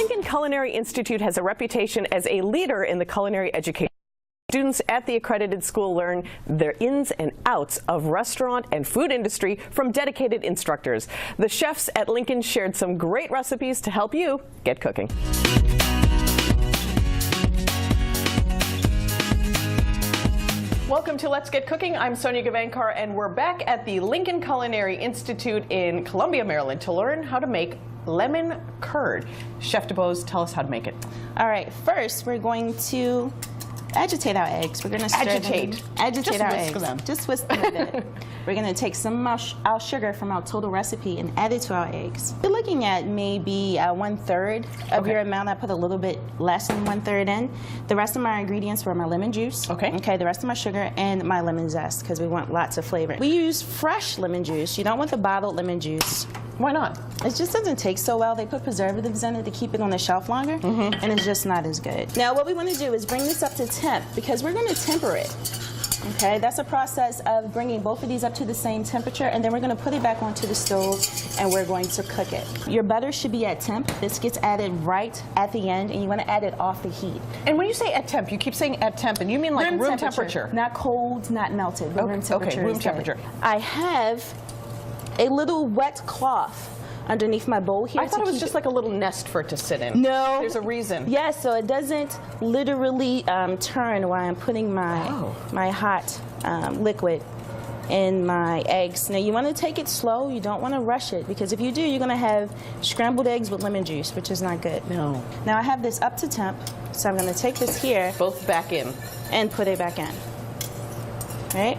Lincoln Culinary Institute has a reputation as a leader in the culinary education. Students at the accredited school learn the ins and outs of restaurant and food industry from dedicated instructors. The chefs at Lincoln shared some great recipes to help you get cooking. Welcome to Let's Get Cooking. I'm Sonia Gavankar, and we're back at the Lincoln Culinary Institute in Columbia, Maryland, to learn how to make lemon curd. Chef DuBose, tell us how to make it. All right, first we're going to agitate our eggs. We're going to stir Agitate our eggs. Them. Just whisk them a bit. We're going to take some of our sugar from our total recipe and add it to our eggs. We're looking at maybe 1/3 of your amount. I put a little bit less than 1/3 in. The rest of my ingredients were my lemon juice. Okay, the rest of my sugar and my lemon zest, because we want lots of flavor. We use fresh lemon juice. You don't want the bottled lemon juice. Why not? It just doesn't taste so well. They put preservatives in it to keep it on the shelf longer, and it's just not as good. Now what we want to do is bring this up to temp, because we're going to temper it. Okay, that's a process of bringing both of these up to the same temperature, and then we're going to put it back onto the stove and we're going to cook it. Your butter should be at temp. This gets added right at the end, and you want to add it off the heat. And when you say at temp, you keep saying at temp, and you mean like room temperature. Not cold, not melted, but room temperature. Okay, room temperature. I have a little wet cloth underneath my bowl here. I thought it was just like a little nest for it to sit in. No. There's a reason. Yes, so it doesn't literally turn while I'm putting my hot liquid in my eggs. Now you want to take it slow. You don't want to rush it, because if you do, you're going to have scrambled eggs with lemon juice, which is not good. No. Now I have this up to temp, so I'm going to take this here. Both back in. And put it back in. Right?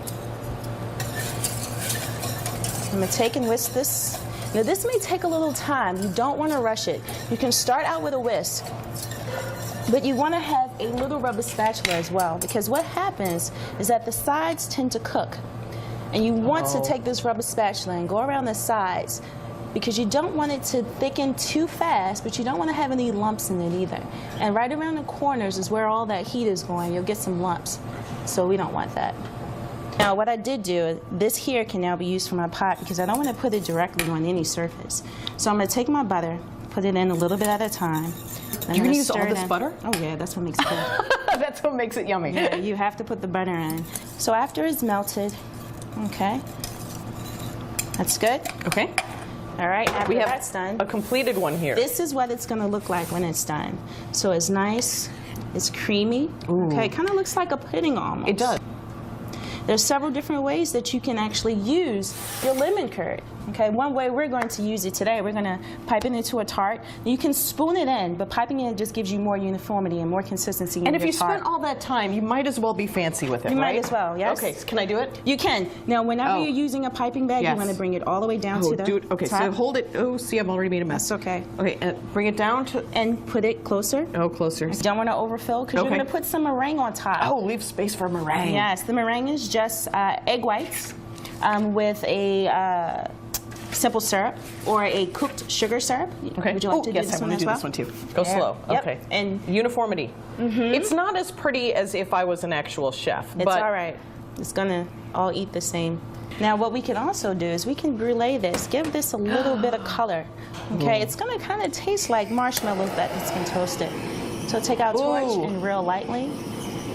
I'm going to take and whisk this. Now this may take a little time. You don't want to rush it. You can start out with a whisk, but you want to have a little rubber spatula as well, because what happens is that the sides tend to cook. And you want to take this rubber spatula and go around the sides, because you don't want it to thicken too fast, but you don't want to have any lumps in it either. And right around the corners is where all that heat is going. You'll get some lumps, so we don't want that. Now what I did do, this here can now be used for my pot, because I don't want to put it directly on any surface. So I'm going to take my butter, put it in a little bit at a time. You're going to use all this butter? Oh yeah, that's what makes it good. That's what makes it yummy. Yeah, you have to put the butter in. So after it's melted, okay, that's good. Okay. All right, after that's done, a completed one here. This is what it's going to look like when it's done. So it's nice, it's creamy. Ooh. Okay, it kind of looks like a pudding almost. It does. There's several different ways that you can actually use your lemon curd. Okay, one way we're going to use it today, we're going to pipe it into a tart. You can spoon it in, but piping it in just gives you more uniformity and more consistency in your tart. And if you spent all that time, you might as well be fancy with it, You might as well, yes. Okay, so can I do it? You can. Now, whenever you're using a piping bag, you want to bring it all the way down to the do it. Okay, top. so hold it. Oh, see, I've already made a mess. That's okay. Okay, and bring it down to... And put it closer. Oh, closer. You don't want to overfill, because you're going to put some meringue on top. Oh, leave space for meringue. Yes, the meringue is just egg whites with a simple syrup or a cooked sugar syrup. Okay. Would you like to do this I one want to do as this one too. Go slow. Yep. Okay. And uniformity. It's not as pretty as if I was an actual chef. It's all right. It's going to all eat the same. Now what we can also do is we can brulee this, give this a little bit of color. Okay, it's going to kind of taste like marshmallows that has been toasted. So take our torch and real lightly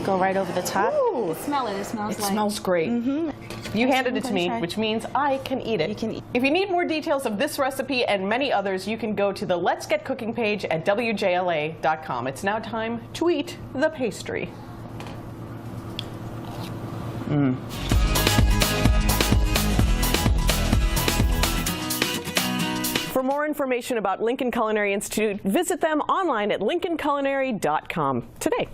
go right over the top. Smell it. It smells like... It smells great. You handed it to me, which means I can eat it. You can eat. If you need more details of this recipe and many others, you can go to the Let's Get Cooking page at WJLA.com. It's now time to eat the pastry. For more information about Lincoln Culinary Institute, visit them online at lincolnculinary.com today.